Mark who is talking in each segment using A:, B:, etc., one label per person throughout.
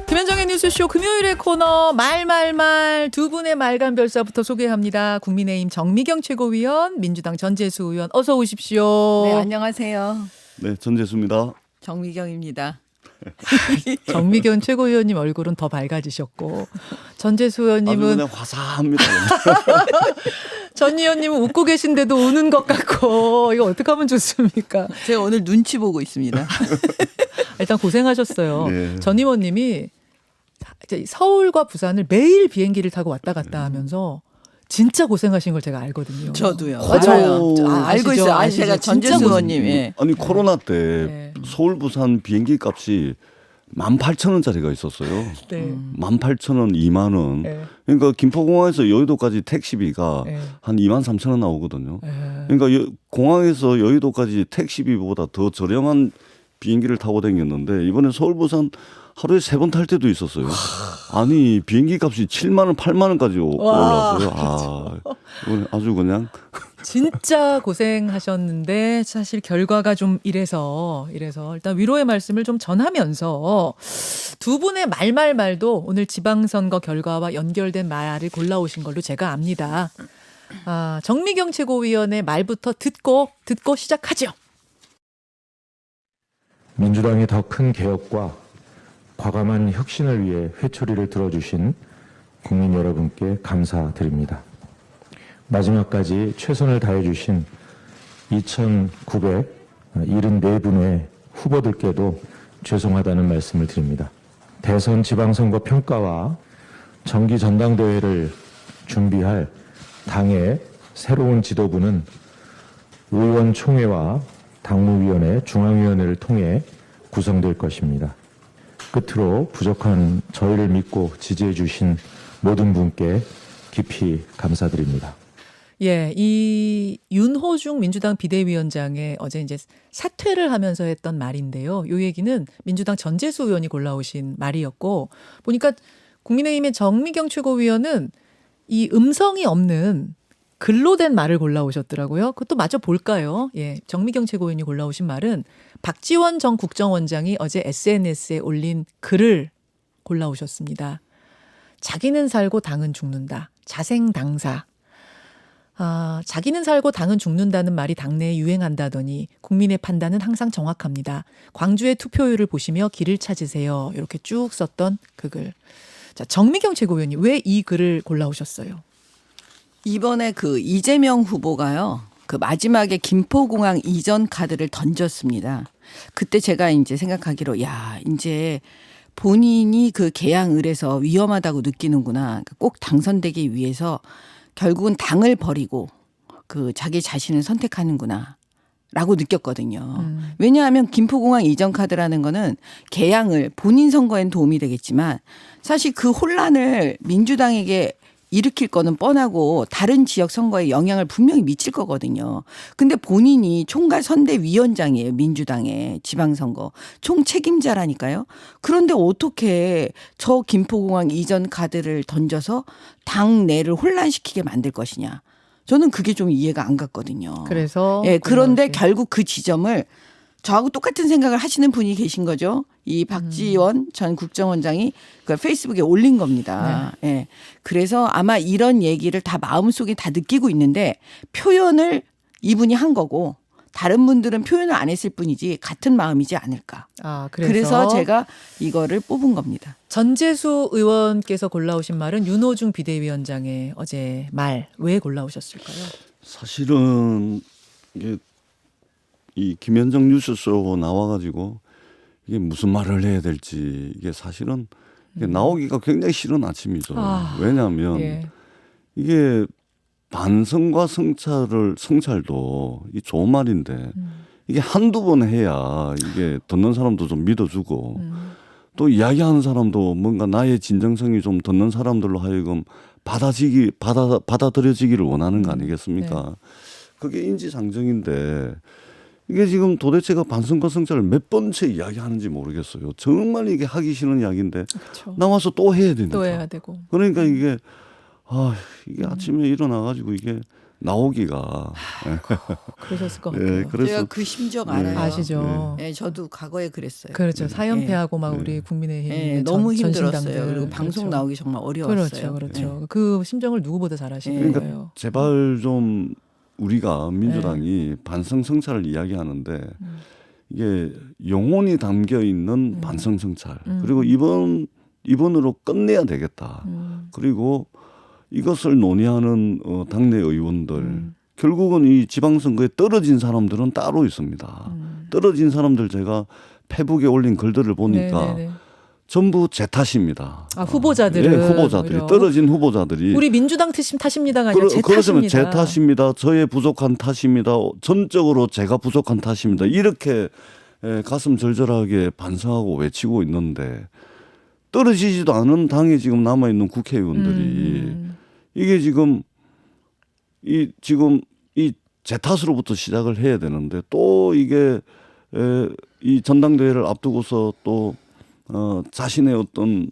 A: 김현정의 뉴스쇼 금요일의 코너 말말말 두 분의 말간별사부터 소개합니다. 국민의힘 정미경 최고위원, 민주당 전재수 의원 어서 오십시오.
B: 네, 안녕하세요.
C: 네, 전재수입니다.
B: 정미경입니다.
A: 정미경 최고위원님 얼굴은 더 밝아지셨고 전재수
C: 아주
A: 의원님은
C: 그냥 화사합니다.
A: 전 의원님은 웃고 계신데도 우는 것 같고 이거 어떻게 하면 좋습니까?
B: 제가 오늘 눈치 보고 있습니다.
A: 일단 고생하셨어요.
C: 네.
A: 전 의원님이 서울과 부산을 매일 비행기를 타고 왔다 갔다 하면서 진짜 고생하신 걸 제가 알거든요.
B: 저도요.
C: 맞아요.
B: 알고
A: 아시죠?
B: 있어요.
A: 아시죠?
B: 제가
A: 진짜
B: 전재수
A: 고생-
B: 의원님. 예.
C: 아니 코로나 때
A: 네.
C: 서울 부산 비행기 값이 18,000원짜리가 있었어요.
A: 네.
C: 18,000원, 2만 원.
A: 네.
C: 그러니까 김포공항에서 여의도까지 택시비가
A: 네.
C: 한 23,000원 나오거든요.
A: 네.
C: 그러니까 공항에서 여의도까지 택시비보다 더 저렴한 비행기를 타고 다녔는데 이번에 서울 부산 하루에 3번 탈 때도 있었어요. 아니 비행기 값이 7만 원, 8만 원까지 올랐어요. 이번에 아주 그냥
A: 진짜 고생하셨는데 사실 결과가 좀 이래서 일단 위로의 말씀을 좀 전하면서 두 분의 말도 오늘 지방선거 결과와 연결된 말을 골라오신 걸로 제가 압니다. 정미경 최고위원의 말부터 듣고 시작하죠.
D: 민주당의 더 큰 개혁과 과감한 혁신을 위해 회초리를 들어주신 국민 여러분께 감사드립니다. 마지막까지 최선을 다해주신 2,974분의 후보들께도 죄송하다는 말씀을 드립니다. 대선 지방선거 평가와 정기 전당대회를 준비할 당의 새로운 지도부는 의원총회와 당무위원회, 중앙위원회를 통해 구성될 것입니다. 끝으로 부족한 저희를 믿고 지지해 주신 모든 분께 깊이 감사드립니다.
A: 예, 이 윤호중 민주당 비대위원장의 어제 이제 사퇴를 하면서 했던 말인데요. 이 얘기는 민주당 전재수 의원이 골라오신 말이었고 보니까 국민의힘의 정미경 최고위원은 이 음성이 없는 글로 된 말을 골라오셨더라고요. 그것도 마저 볼까요? 예, 정미경 최고위원이 골라오신 말은 박지원 전 국정원장이 어제 SNS에 올린 글을 골라오셨습니다. 자기는 살고 당은 죽는다. 자생당사. 자기는 살고 당은 죽는다는 말이 당내에 유행한다더니 국민의 판단은 항상 정확합니다. 광주의 투표율을 보시며 길을 찾으세요. 이렇게 쭉 썼던 그 글. 자, 정미경 최고위원이 왜 이 글을 골라오셨어요?
B: 이번에 그 이재명 후보가요. 그 마지막에 김포공항 이전 카드를 던졌습니다. 그때 제가 이제 생각하기로 이제 본인이 그 개항을해서 위험하다고 느끼는구나. 꼭 당선되기 위해서 결국은 당을 버리고 그 자기 자신을 선택하는구나. 라고 느꼈거든요. 왜냐하면 김포공항 이전 카드라는 거는 개항을 본인 선거엔 도움이 되겠지만 사실 그 혼란을 민주당에게 일으킬 거는 뻔하고 다른 지역 선거에 영향을 분명히 미칠 거거든요. 근데 본인이 총괄 선대위원장이에요. 민주당의 지방선거 총책임자라니까요. 그런데 어떻게 저 김포공항 이전 카드를 던져서 당내를 혼란시키게 만들 것이냐. 저는 그게 좀 이해가 안 갔거든요.
A: 그래서
B: 그런데 결국 그 지점을 저하고 똑같은 생각을 하시는 분이 계신 거죠. 이 박지원 전 국정원장이 그 페이스북에 올린 겁니다. 예. 그래서 아마 이런 얘기를 다 마음속에 다 느끼고 있는데 표현을 이분이 한 거고 다른 분들은 표현을 안 했을 뿐이지 같은 마음이지 않을까. 그래서 제가 이거를 뽑은 겁니다.
A: 전재수 의원께서 골라오신 말은 윤호중 비대위원장의 어제 말 왜 골라오셨을까요?
C: 사실은 이게 이 김현정 뉴스쇼 나와가지고 이게 무슨 말을 해야 될지 이게 사실은 이게 나오기가 굉장히 싫은 아침이죠. 왜냐하면 이게 반성과 성찰도 이 좋은 말인데 이게 한두 번 해야 이게 듣는 사람도 좀 믿어주고 또 이야기하는 사람도 뭔가 나의 진정성이 좀 듣는 사람들로 하여금 받아들여지기를 원하는 거 아니겠습니까? 그게 인지상정인데 이게 지금 도대체가 반성과 성찰을 몇 번째 이야기하는지 모르겠어요. 정말 이게 하기 싫은 이야기인데
A: 그렇죠.
C: 나와서 또 해야 되니까.
A: 또 해야 되고.
C: 그러니까 이게 아침에 일어나가지고 이게 나오기가
A: 그러셨을 것
C: 예,
A: 같아요.
C: 그래서
B: 제가 그 심정 알아요.
A: 아시죠?
B: 예, 저도 과거에 그랬어요.
A: 그렇죠. 사연패하고 막
C: 네.
A: 우리 국민의힘
B: 예, 너무 힘들었어요.
A: 전신당들.
B: 그리고 방송
A: 그렇죠.
B: 나오기 정말 어려웠어요.
A: 그렇죠. 그 심정을 누구보다 잘 아시는
B: 그러니까
A: 거예요.
C: 제발 좀 우리가 민주당이 반성성찰을 이야기하는데 이게 영혼이 담겨 있는 반성성찰 그리고 이번으로 끝내야 되겠다. 그리고 이것을 논의하는 당내 의원들 결국은 이 지방선거에 떨어진 사람들은 따로 있습니다. 떨어진 사람들 제가 페북에 올린 글들을 보니까
A: 네네네.
C: 전부 제 탓입니다.
A: 아, 후보자들은
C: 예, 후보자들이
A: 오히려.
C: 떨어진 후보자들이
A: 우리 민주당 탓입니다가 아니라 제
C: 그렇다면
A: 탓입니다.
C: 제 탓입니다. 저의 부족한 탓입니다. 전적으로 제가 부족한 탓입니다. 이렇게 가슴 절절하게 반성하고 외치고 있는데 떨어지지도 않은 당에 지금 남아 있는 국회의원들이 이게 지금 이 제 탓으로부터 시작을 해야 되는데 또 이게 이 전당대회를 앞두고서 또 자신의 어떤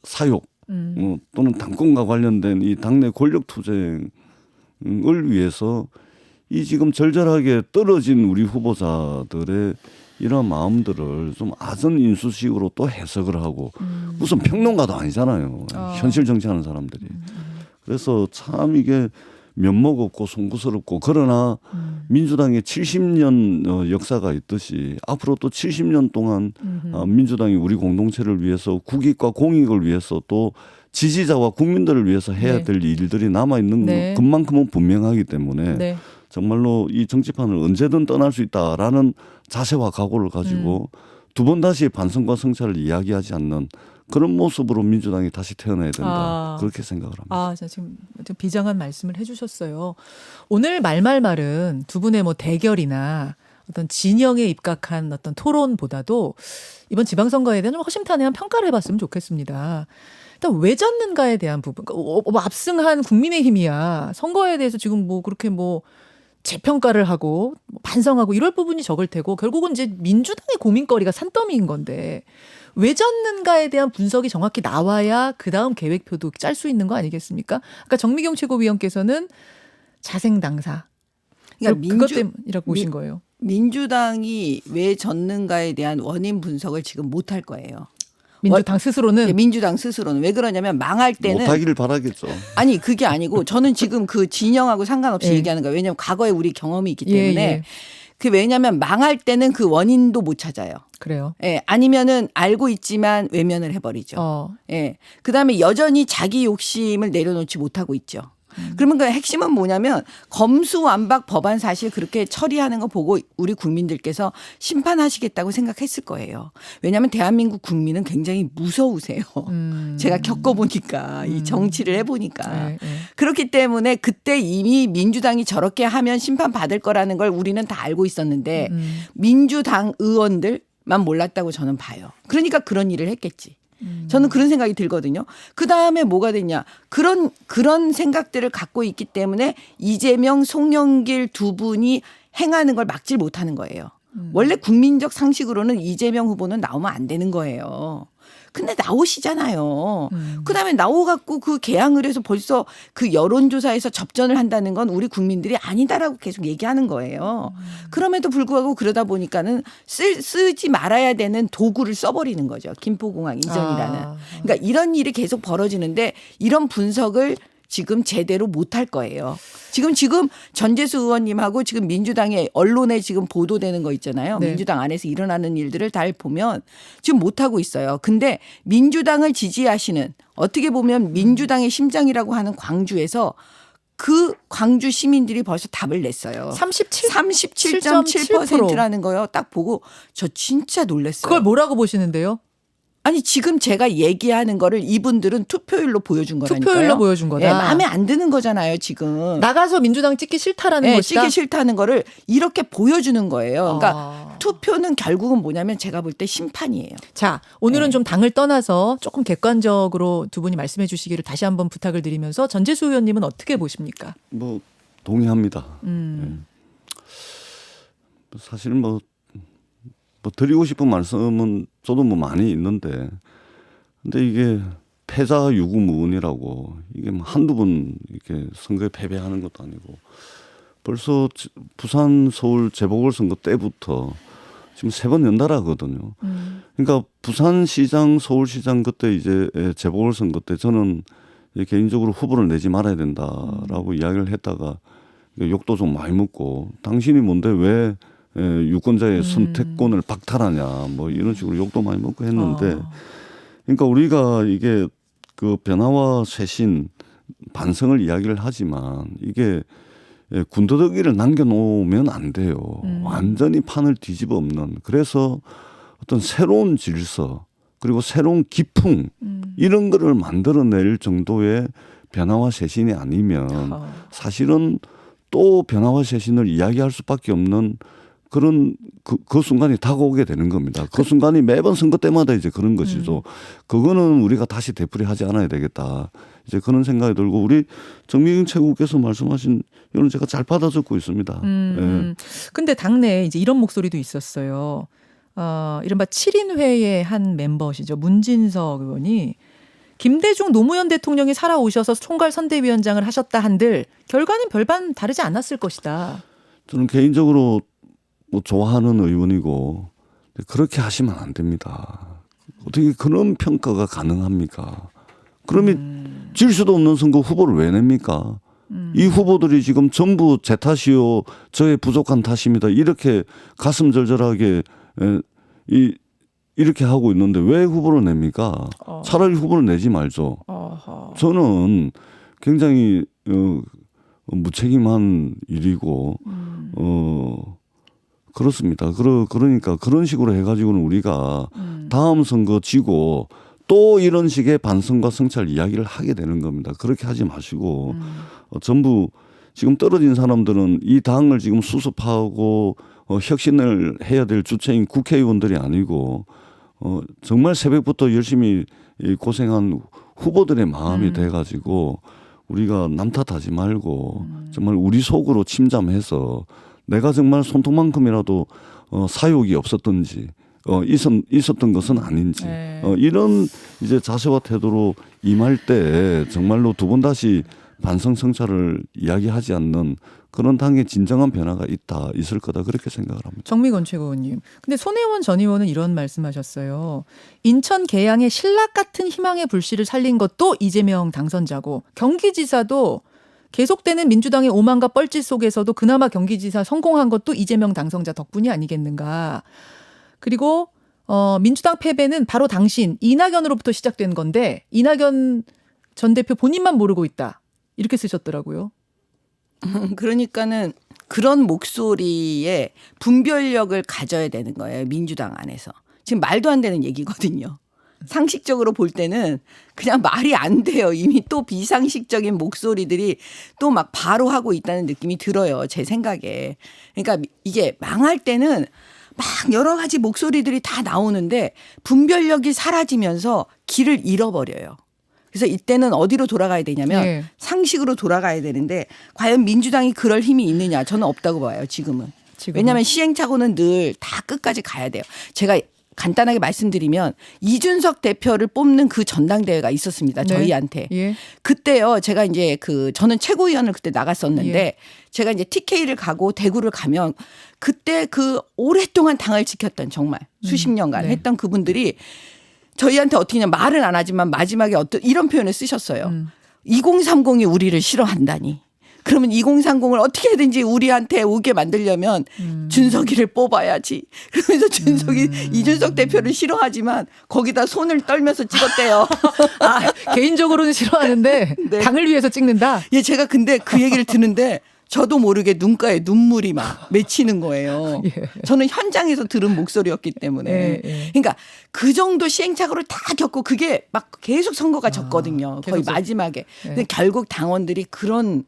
C: 사욕 또는 당권과 관련된 이 당내 권력 투쟁을 위해서 이 지금 절절하게 떨어진 우리 후보자들의 이런 마음들을 좀 아전 인수식으로 또 해석을 하고 무슨 평론가도 아니잖아요. 현실 정치하는 사람들이. 그래서 참 이게 면목 없고 송구스럽고 그러나 민주당의 70년 역사가 있듯이 앞으로 또 70년 동안 민주당이 우리 공동체를 위해서 국익과 공익을 위해서 또 지지자와 국민들을 위해서 해야
A: 네.
C: 될 일들이 남아있는
A: 네.
C: 것만큼은 분명하기 때문에
A: 네.
C: 정말로 이 정치판을 언제든 떠날 수 있다라는 자세와 각오를 가지고 두 번 다시 반성과 성찰을 이야기하지 않는 그런 모습으로 민주당이 다시 태어나야 된다. 그렇게 생각을 합니다.
A: 아, 자, 지금 좀 비장한 말씀을 해주셨어요. 오늘 말말말은 두 분의 뭐 대결이나 어떤 진영에 입각한 어떤 토론보다도 이번 지방선거에 대한 좀 허심탄회한 평가를 해봤으면 좋겠습니다. 일단 왜 졌는가에 대한 부분, 뭐 압승한 국민의힘이야 선거에 대해서 지금 뭐 그렇게 뭐 재평가를 하고 반성하고 이럴 부분이 적을 테고 결국은 이제 민주당의 고민거리가 산더미인 건데 왜 졌는가에 대한 분석이 정확히 나와야 그다음 계획표도 짤 수 있는 거 아니겠습니까? 아까 정미경 최고위원께서는 자생당사.
B: 그러니까
A: 그것 때문이라고 보신 거예요.
B: 민주당이 왜 졌는가에 대한 원인 분석을 지금 못 할 거예요.
A: 민주당 스스로는
B: 예, 민주당 스스로는 왜 그러냐면 망할 때는
C: 못하기를 바라겠죠.
B: 아니 그게 아니고 저는 지금 그 진영하고 상관없이
A: 예.
B: 얘기하는 거예요. 왜냐하면 과거에 우리 경험이 있기
A: 예,
B: 때문에
A: 예.
B: 그 왜냐하면 망할 때는 그 원인도 못 찾아요.
A: 그래요.
B: 예, 아니면은 알고 있지만 외면을 해버리죠. 예, 그 다음에 여전히 자기 욕심을 내려놓지 못하고 있죠. 그러면 그 핵심은 뭐냐면 검수완박 법안 사실 그렇게 처리하는 거 보고 우리 국민들께서 심판하시겠다고 생각했을 거예요. 왜냐하면 대한민국 국민은 굉장히 무서우세요. 제가 겪어보니까 이 정치를 해보니까.
A: 네, 네.
B: 그렇기 때문에 그때 이미 민주당이 저렇게 하면 심판받을 거라는 걸 우리는 다 알고 있었는데 민주당 의원들만 몰랐다고 저는 봐요. 그러니까 그런 일을 했겠지. 저는 그런 생각이 들거든요. 그 다음에 뭐가 됐냐. 그런 생각들을 갖고 있기 때문에 이재명, 송영길 두 분이 행하는 걸 막질 못하는 거예요. 원래 국민적 상식으로는 이재명 후보는 나오면 안 되는 거예요. 근데 나오시잖아요. 그다음에 나오갖고 그 개항을 해서 벌써 그 여론조사에서 접전을 한다는 건 우리 국민들이 아니다라고 계속 얘기하는 거예요. 그럼에도 불구하고 그러다 보니까는 쓰지 말아야 되는 도구를 써버리는 거죠. 김포공항 이전이라는. 그러니까 이런 일이 계속 벌어지는데 이런 분석을 지금 제대로 못할 거예요. 지금 전재수 의원님하고 지금 민주당의 언론에 지금 보도되는 거 있잖아요.
A: 네.
B: 민주당 안에서 일어나는 일들을 다 보면 지금 못하고 있어요. 근데 민주당을 지지하시는 어떻게 보면 민주당의 심장이라고 하는 광주에서 그 광주 시민들이 벌써 답을 냈어요. 37.7%라는 거요. 딱 보고 저 진짜 놀랐어요.
A: 그걸 뭐라고 보시는데요?
B: 아니 지금 제가 얘기하는 거를 이분들은 투표율로 보여준 거라니까요.
A: 투표율로 보여준 거다.
B: 네, 마음에 안 드는 거잖아요 지금.
A: 나가서 민주당 찍기 싫다라는
B: 네,
A: 것이다.
B: 찍기 싫다는 거를 이렇게 보여주는 거예요. 그러니까 투표는 결국은 뭐냐면 제가 볼 때 심판이에요.
A: 자, 오늘은 좀 당을 떠나서 조금 객관적으로 두 분이 말씀해 주시기를 다시 한번 부탁을 드리면서 전재수 의원님은 어떻게 보십니까?
C: 뭐 동의합니다. 예. 사실 뭐 드리고 싶은 말씀은 저도 뭐 많이 있는데 근데 이게 패자 유구무원이라고 이게 뭐 한두 번 이렇게 선거에 패배하는 것도 아니고 벌써 부산 서울 재보궐선거 때부터 지금 3번 연달아거든요. 그러니까 부산시장 서울시장 그때 이제 재보궐선거 때 저는 개인적으로 후보를 내지 말아야 된다라고 이야기를 했다가 욕도 좀 많이 먹고 당신이 뭔데 왜 유권자의 선택권을 박탈하냐 뭐 이런 식으로 욕도 많이 먹고 했는데 그러니까 우리가 이게 그 변화와 쇄신 반성을 이야기를 하지만 이게 군더더기를 남겨놓으면 안 돼요. 완전히 판을 뒤집어 엎는. 그래서 어떤 새로운 질서 그리고 새로운 기풍 이런 거를 만들어낼 정도의 변화와 쇄신이 아니면 사실은 또 변화와 쇄신을 이야기할 수밖에 없는 그런 그 순간이 다가오게 되는 겁니다. 그 순간이 매번 선거 때마다 이제 그런 것이죠. 그거는 우리가 다시 되풀이하지 않아야 되겠다. 이제 그런 생각이 들고 우리 정미경 최고께서 말씀하신 이런 제가 잘 받아 적고 있습니다. 예.
A: 근데 당내에 이제 이런 목소리도 있었어요. 이른바 7인회의 한 멤버시죠. 문진석 의원이 김대중 노무현 대통령이 살아오셔서 총괄 선대위원장을 하셨다 한들 결과는 별반 다르지 않았을 것이다.
C: 저는 개인적으로 뭐 좋아하는 의원이고 그렇게 하시면 안 됩니다. 어떻게 그런 평가가 가능합니까? 그러면 질 수도 없는 선거 후보를 왜 냅니까? 이 후보들이 지금 전부 제 탓이요, 저의 부족한 탓입니다. 이렇게 가슴 절절하게 이렇게 하고 있는데 왜 후보를 냅니까? 차라리 후보를 내지 말죠. 저는 굉장히 무책임한 일이고 그렇습니다. 그러니까 그런 식으로 해가지고는 우리가 다음 선거 지고 또 이런 식의 반성과 성찰 이야기를 하게 되는 겁니다. 그렇게 하지 마시고 전부 지금 떨어진 사람들은 이 당을 지금 수습하고 혁신을 해야 될 주체인 국회의원들이 아니고 정말 새벽부터 열심히 고생한 후보들의 마음이 돼가지고 우리가 남 탓하지 말고 정말 우리 속으로 침잠해서 내가 정말 손톱만큼이라도 사욕이 없었던지 있었던 것은 아닌지 이런 이제 자세와 태도로 임할 때 정말로 두 번 다시 반성 성찰을 이야기하지 않는 그런 당의 진정한 변화가 있을 거다 그렇게 생각을 합니다.
A: 정미건 최고위원님. 근데 손혜원 전 의원은 이런 말씀하셨어요. 인천 계양의 신락 같은 희망의 불씨를 살린 것도 이재명 당선자고 경기지사도 계속되는 민주당의 오만과 뻘짓 속에서도 그나마 경기지사 성공한 것도 이재명 당선자 덕분이 아니겠는가. 그리고 민주당 패배는 바로 당신 이낙연으로부터 시작된 건데 이낙연 전 대표 본인만 모르고 있다. 이렇게 쓰셨더라고요.
B: 그러니까는 그런 목소리에 분별력을 가져야 되는 거예요. 민주당 안에서. 지금 말도 안 되는 얘기거든요. 상식적으로 볼 때는 그냥 말이 안 돼요. 이미 또 비상식적인 목소리들이 또 막 바로 하고 있다는 느낌이 들어요. 제 생각에. 그러니까 이게 망할 때는 막 여러 가지 목소리들이 다 나오는데 분별력이 사라지면서 길을 잃어버려요. 그래서 이때는 어디로 돌아가야 되냐면 상식으로 돌아가야 되는데 과연 민주당이 그럴 힘이 있느냐 저는 없다고 봐요. 지금은. 왜냐하면 시행착오는 늘 다 끝까지 가야 돼요. 제가 간단하게 말씀드리면 이준석 대표를 뽑는 그 전당대회가 있었습니다. 저희한테. 그때요. 제가 이제 저는 최고위원을 그때 나갔었는데 제가 이제 TK를 가고 대구를 가면 그때 오랫동안 당을 지켰던 정말 수십 년간 했던 그분들이 저희한테 어떻게 그냥 말은 안 하지만 마지막에 이런 표현을 쓰셨어요. 2030이 우리를 싫어한다니. 그러면 2030을 어떻게든지 우리한테 오게 만들려면 준석이를 뽑아야지. 그러면서 이준석 대표를 싫어하지만 거기다 손을 떨면서 찍었대요.
A: 개인적으로는 싫어하는데 네. 당을 위해서 찍는다?
B: 예, 제가 근데 그 얘기를 듣는데 저도 모르게 눈가에 눈물이 막 맺히는 거예요. 저는 현장에서 들은 목소리였기 때문에. 그러니까 그 정도 시행착오를 다 겪고 그게 막 계속 선거가 졌거든요. 거의 마지막에. 근데 결국 당원들이 그런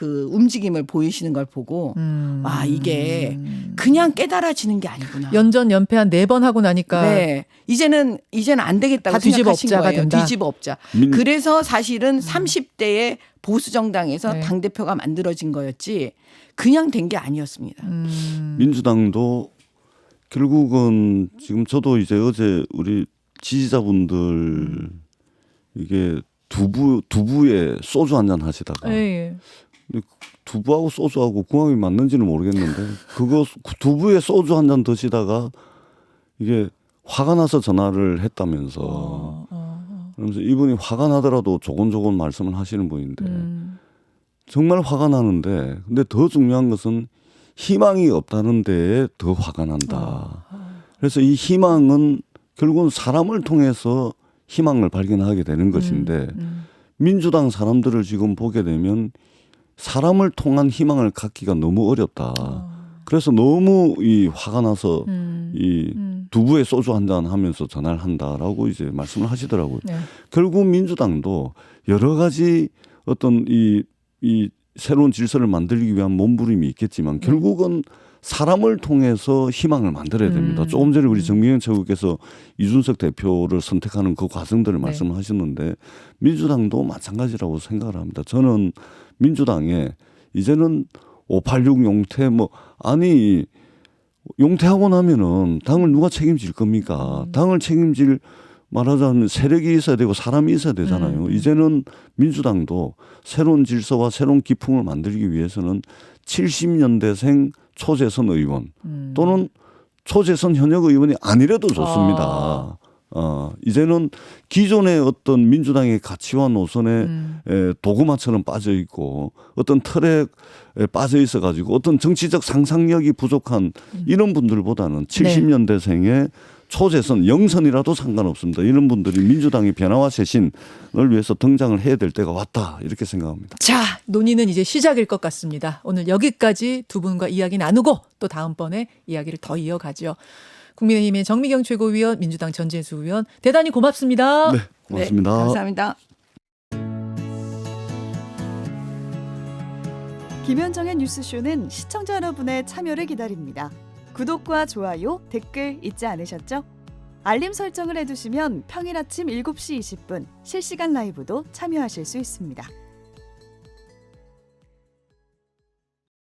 B: 움직임을 보이시는 걸 보고 와 이게 그냥 깨달아지는 게 아니구나.
A: 연전 연패 한 4번 하고 나니까
B: 네. 이제는 안 되겠다고 생각하신 거예요.
A: 된다.
B: 뒤집어 엎자. 그래서 사실은 30대의 보수 정당에서 당대표가 만들어진 거였지 그냥 된 게 아니었습니다.
C: 민주당도 결국은 지금 저도 이제 어제 우리 지지자분들 이게 두부에 소주 한 잔 하시다가
A: 예.
C: 근데 두부하고 소주하고 궁합이 맞는지는 모르겠는데 그거 두부에 소주 한 잔 드시다가 이게 화가 나서 전화를 했다면서 그러면서 이분이 화가 나더라도 조곤조곤 말씀을 하시는 분인데 정말 화가 나는데 근데 더 중요한 것은 희망이 없다는 데에 더 화가 난다. 그래서 이 희망은 결국은 사람을 통해서 희망을 발견하게 되는 것인데 민주당 사람들을 지금 보게 되면 사람을 통한 희망을 갖기가 너무 어렵다. 그래서 너무 이 화가 나서 이 두부에 소주 한 잔 하면서 전화를 한다라고 이제 말씀을 하시더라고요.
A: 네.
C: 결국 민주당도 여러 가지 어떤 이 새로운 질서를 만들기 위한 몸부림이 있겠지만 결국은 사람을 통해서 희망을 만들어야 됩니다. 조금 전에 우리 정미경 최고께서 이준석 대표를 선택하는 그 과정들을
A: 네.
C: 말씀을 하셨는데 민주당도 마찬가지라고 생각을 합니다. 저는 민주당에 이제는 586 용태 아니 용태하고 나면은 당을 누가 책임질 겁니까? 당을 책임질 말하자면 세력이 있어야 되고 사람이 있어야 되잖아요. 이제는 민주당도 새로운 질서와 새로운 기풍을 만들기 위해서는 70년대생 초재선 의원 또는 초재선 현역 의원이 아니래도 좋습니다. 이제는 기존의 어떤 민주당의 가치와 노선에 도구마처럼 빠져 있고 어떤 틀에 빠져 있어 가지고 어떤 정치적 상상력이 부족한 이런 분들보다는 70년대생의 초재선 영선이라도 상관없습니다. 이런 분들이 민주당의 변화와 쇄신을 위해서 등장을 해야 될 때가 왔다 이렇게 생각합니다.
A: 자, 논의는 이제 시작일 것 같습니다. 오늘 여기까지 두 분과 이야기 나누고 또 다음번에 이야기를 더 이어가죠. 국민의힘의 정미경 최고위원, 민주당 전재수 의원 대단히 고맙습니다.
C: 네, 고맙습니다.
B: 감사합니다.
E: 김현정의 뉴스쇼는 시청자 여러분의 참여를 기다립니다. 구독과 좋아요, 댓글 잊지 않으셨죠? 알림 설정을 해두시면 평일 아침 7시 20분 실시간 라이브도 참여하실 수 있습니다.